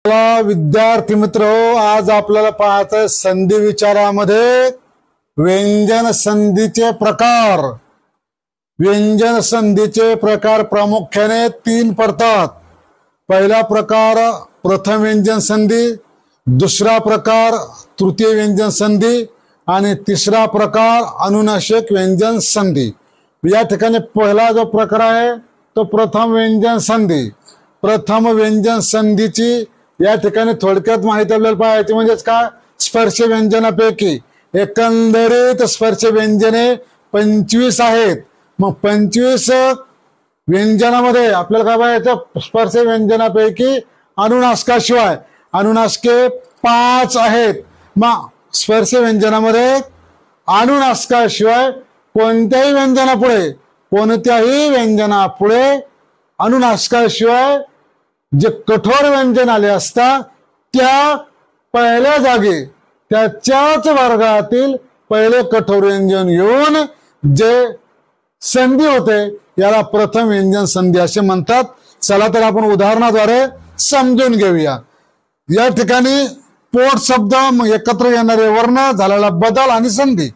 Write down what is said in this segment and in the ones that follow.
विद्यार्थी मित्र आज आपल्याला पाहायचं संधी विचारामध्ये व्यंजन संधीचे प्रकार। व्यंजन संधीचे प्रकार प्रामुख्याने 3 पडतात। पहिला प्रकार प्रथम व्यंजन संधी, दुसरा प्रकार तृतीय व्यंजन संधी आणि तिसरा प्रकार अनुनासिक व्यंजन संधी। या ठिकाणी पहिला जो प्रकार आहे तो प्रथम व्यंजन संधी। प्रथम व्यंजन संधीची या ठिकाणी थोडक्यात माहिती आपल्याला पाहायची म्हणजेच काय, स्पर्श व्यंजनापैकी एकंदरीत स्पर्श व्यंजने 25 आहेत। मग 25 व्यंजनामध्ये आपल्याला काय पाहायचं, स्पर्श व्यंजनापैकी अनुनासिकाशिवाय अनुनासिके 5 आहेत। मग स्पर्श व्यंजनामध्ये अनुनासिकाशिवाय कोणत्याही व्यंजनापुढे अनुनासिकाशिवाय जे कठोर व्यंजन आले असता त्या पहिल्या जागी त्याच्याच वर्गातील पहिले कठोर व्यंजन येऊन जे संधी होते याला प्रथम व्यंजन संधी असे म्हणतात। चला तर आपण उदाहरणाद्वारे समजून घेऊया। या ठिकाणी पोट शब्द, मग एकत्र येणारे वर्ण, झालेला बदल आणि संधी।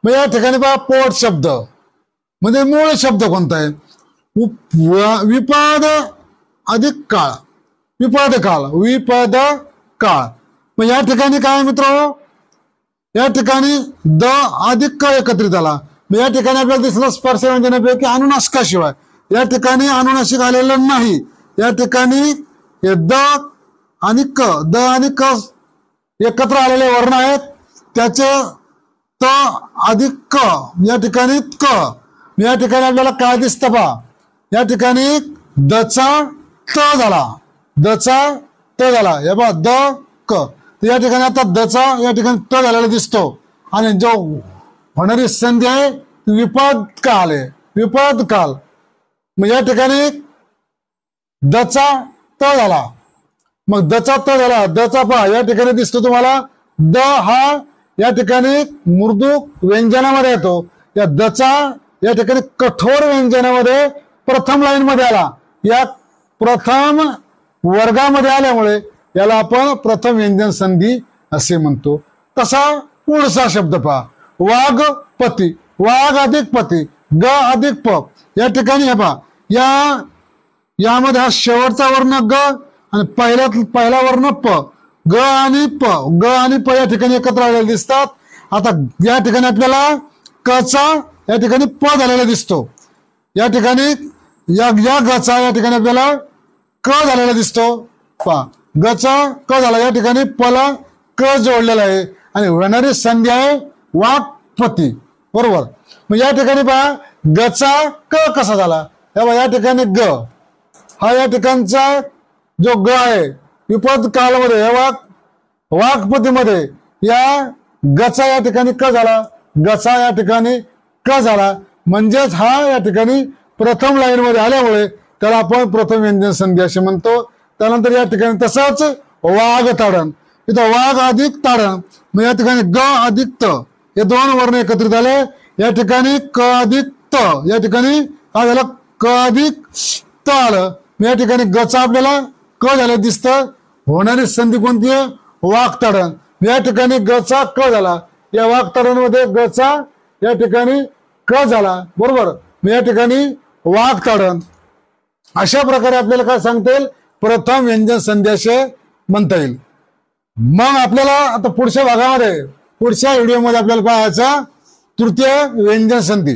मग या ठिकाणी पहा, पोट शब्द म्हणजे मूळ शब्द कोणता आहे, विपाद अधिक काळ, विपद काळ। मग या ठिकाणी काय मित्र, या ठिकाणी द अधिक क एकत्रित आला। मग या ठिकाणी आपल्याला दिसलं स्पर्श व्यंजनापैकी अनुनासिकाशिवाय या ठिकाणी अनुनासिक आलेलं नाही। या ठिकाणी हे द आणि क एकत्र आलेले वर्ण आहेत, त्याचे त अधिक क, या ठिकाणी क। या ठिकाणी आपल्याला काय दिसतं पहा, या ठिकाणी दचा त झाला, हे पहा द क। या ठिकाणी आता दचा या ठिकाणी त झालेला दिसतो आणि जो होणारी संधी आहे विपद काल। मग या ठिकाणी दचा त झाला, मग दचा त झाला, दचा पहा या ठिकाणी दिसतो तुम्हाला द हा या ठिकाणी मृदू व्यंजनामध्ये येतो। या दचा या ठिकाणी कठोर व्यंजनामध्ये प्रथम लाईन मध्ये आला, या प्रथम वर्गामध्ये आल्यामुळे याला आपण प्रथम व्यंजन संधी असे म्हणतो। तसा पुढचा शब्द पहा, वाघपती, वाघ अधिक पती, ग अधिक प। या ठिकाणी हे पहा, यामध्ये हा शेवटचा वर्ण ग आणि पहिला वर्ण प, ग आणि प या ठिकाणी एकत्र आलेले दिसतात। आता या ठिकाणी आपल्याला कचा या ठिकाणी प झालेला दिसतो, या ठिकाणी या गचा या ठिकाणी आपल्याला क झालेला दिसतो। पहा गचा क झाला, या ठिकाणी पला क जोडलेला आहे आणि होणारी संधी आहे वाघपती, बरोबर। मग या ठिकाणी पहा गचा क कसा झाला, या ठिकाणी ग हा या ठिकाणचा जो ग आहे विपद कालमध्ये वाघपतीमध्ये या गचा या ठिकाणी क झाला, गचा या ठिकाणी क झाला, म्हणजेच हा या ठिकाणी प्रथम लाईन मध्ये आल्यामुळे त्याला आपण प्रथम व्यंजन संधी असे म्हणतो। त्यानंतर या ठिकाणी तसंच वाघ ताडण, इथं वाघ अधिक ताडण, मग या ठिकाणी ग अधिक त हे 2 वर्ण एकत्रित आले। या ठिकाणी क अधिक त, या ठिकाणी काय झालं, क अधिक त आलं। या ठिकाणी गचा आपल्याला क झालं दिसतं, होणारी संधी कोणती आहे, वाघ ताडण। या ठिकाणी गचा क झाला, या वाघ ताडण मध्ये गचा या ठिकाणी क झाला, बरोबर। या ठिकाणी वाघ ताडण। अशा प्रकारे आपल्याला काय सांगता येईल, प्रथम व्यंजन संधी असे म्हणता येईल। मग आपल्याला आता पुढच्या भागामध्ये पुढच्या व्हिडिओमध्ये आपल्याला पाहायचा तृतीय व्यंजन संधी।